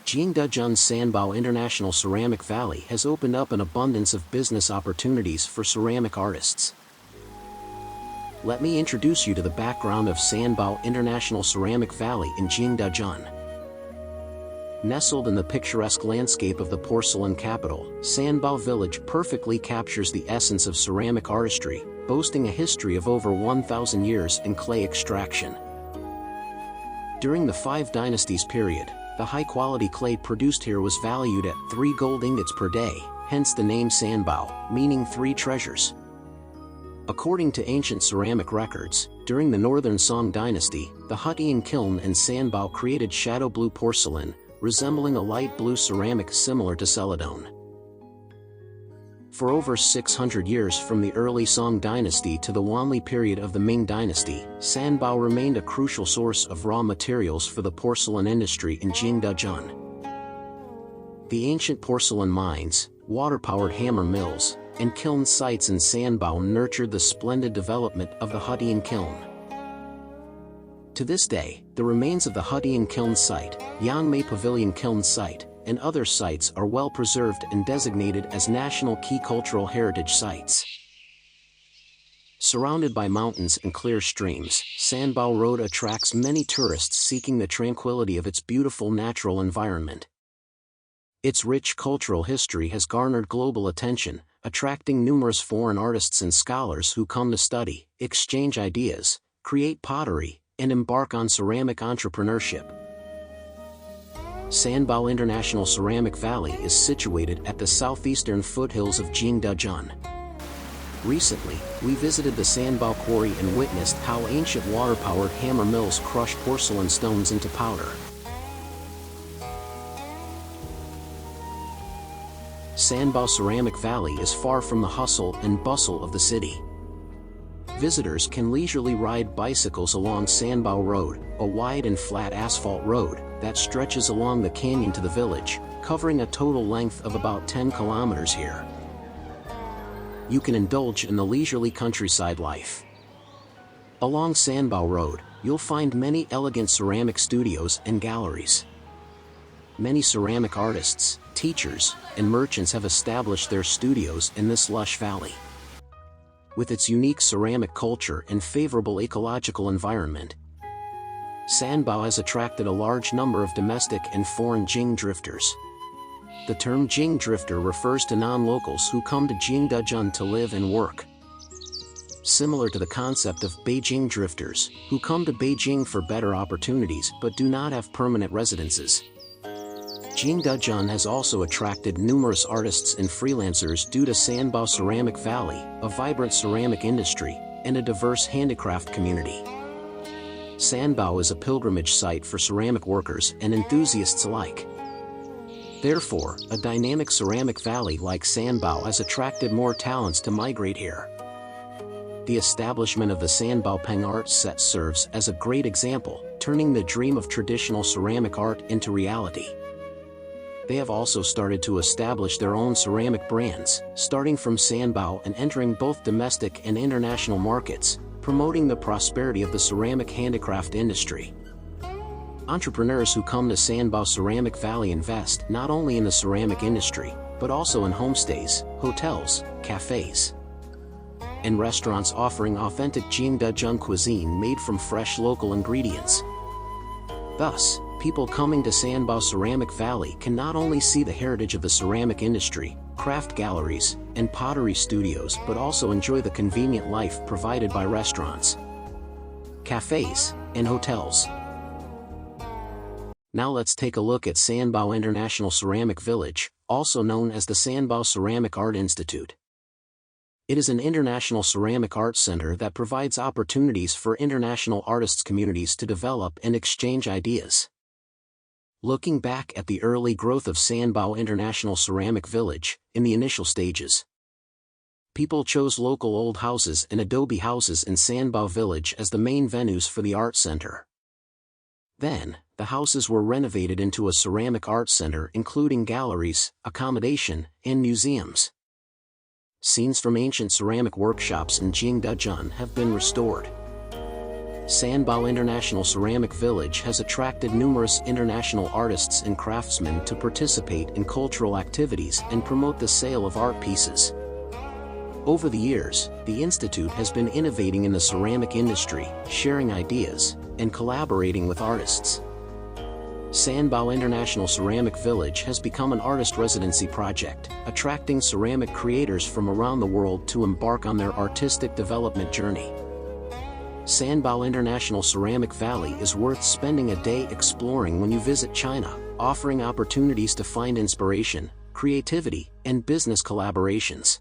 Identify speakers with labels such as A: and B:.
A: Jingdezhen's Sanbao International Ceramic Valley has opened up an abundance of business opportunities for ceramic artists. Let me introduce you to the background of Sanbao International Ceramic Valley in Jingdezhen. Nestled in the picturesque landscape of the porcelain capital, Sanbao village perfectly captures the essence of ceramic artistry, boasting a history of over 1,000 years in clay extraction. During the Five Dynasties period, the high-quality clay produced here was valued at 3 gold ingots per day, hence the name Sanbao, meaning 3 treasures. According to ancient ceramic records, during the Northern Song dynasty, the Huttian kiln in Sanbao created shadow blue porcelain, resembling a light blue ceramic similar to celadone. For over 600 years from the early Song dynasty to the Wanli period of the Ming dynasty, Sanbao remained a crucial source of raw materials for the porcelain industry in Jingdezhen. The ancient porcelain mines, water-powered hammer mills, and kiln sites in Sanbao nurtured the splendid development of the Huttian kiln. To this day, the remains of the Huttian kiln site, Yanmei Pavilion kiln site, and other sites are well preserved and designated as National Key Cultural Heritage Sites. Surrounded by mountains and clear streams, Sanbao Road attracts many tourists seeking the tranquility of its beautiful natural environment. Its rich cultural history has garnered global attention, attracting numerous foreign artists and scholars who come to study, exchange ideas, create pottery, and embark on ceramic entrepreneurship. Sanbao International Ceramic Valley is situated at the southeastern foothills of Jingdezhen. Recently, we visited the Sanbao quarry and witnessed how ancient water-powered hammer mills crush porcelain stones into powder. Sanbao Ceramic Valley is far from the hustle and bustle of the city. Visitors can leisurely ride bicycles along Sanbao Road, a wide and flat asphalt road that stretches along the canyon to the village, covering a total length of about 10 kilometers here. You can indulge in the leisurely countryside life. Along Sanbao Road, you'll find many elegant ceramic studios and galleries. Many ceramic artists, teachers, and merchants have established their studios in this lush valley. With its unique ceramic culture and favorable ecological environment, Sanbao has attracted a large number of domestic and foreign Jing drifters. The term Jing drifter refers to non-locals who come to Jingdezhen to live and work. Similar to the concept of Beijing drifters, who come to Beijing for better opportunities but do not have permanent residences. Jingdezhen has also attracted numerous artists and freelancers due to Sanbao Ceramic Valley, a vibrant ceramic industry, and a diverse handicraft community. Sanbao is a pilgrimage site for ceramic workers and enthusiasts alike. Therefore, a dynamic ceramic valley like Sanbao has attracted more talents to migrate here. The establishment of the Sanbao Peng Art Set serves as a great example, turning the dream of traditional ceramic art into reality. They have also started to establish their own ceramic brands, starting from Sanbao and entering both domestic and international markets, promoting the prosperity of the ceramic handicraft industry. Entrepreneurs who come to Sanbao Ceramic Valley invest not only in the ceramic industry, but also in homestays, hotels, cafes, and restaurants offering authentic Jingdezhen cuisine made from fresh local ingredients. Thus, people coming to Sanbao Ceramic Valley can not only see the heritage of the ceramic industry, craft galleries, and pottery studios but also enjoy the convenient life provided by restaurants, cafes, and hotels. Now let's take a look at Sanbao International Ceramic Village, also known as the Sanbao Ceramic Art Institute. It is an international ceramic arts center that provides opportunities for international artists' communities to develop and exchange ideas. Looking back at the early growth of Sanbao International Ceramic Village, in the initial stages, people chose local old houses and adobe houses in Sanbao Village as the main venues for the art center. Then, the houses were renovated into a ceramic art center including galleries, accommodation, and museums. Scenes from ancient ceramic workshops in Jingdezhen have been restored. Sanbao International Ceramic Village has attracted numerous international artists and craftsmen to participate in cultural activities and promote the sale of art pieces. Over the years, the Institute has been innovating in the ceramic industry, sharing ideas, and collaborating with artists. Sanbao International Ceramic Village has become an artist residency project, attracting ceramic creators from around the world to embark on their artistic development journey. Sanbao International Ceramic Valley is worth spending a day exploring when you visit China, offering opportunities to find inspiration, creativity, and business collaborations.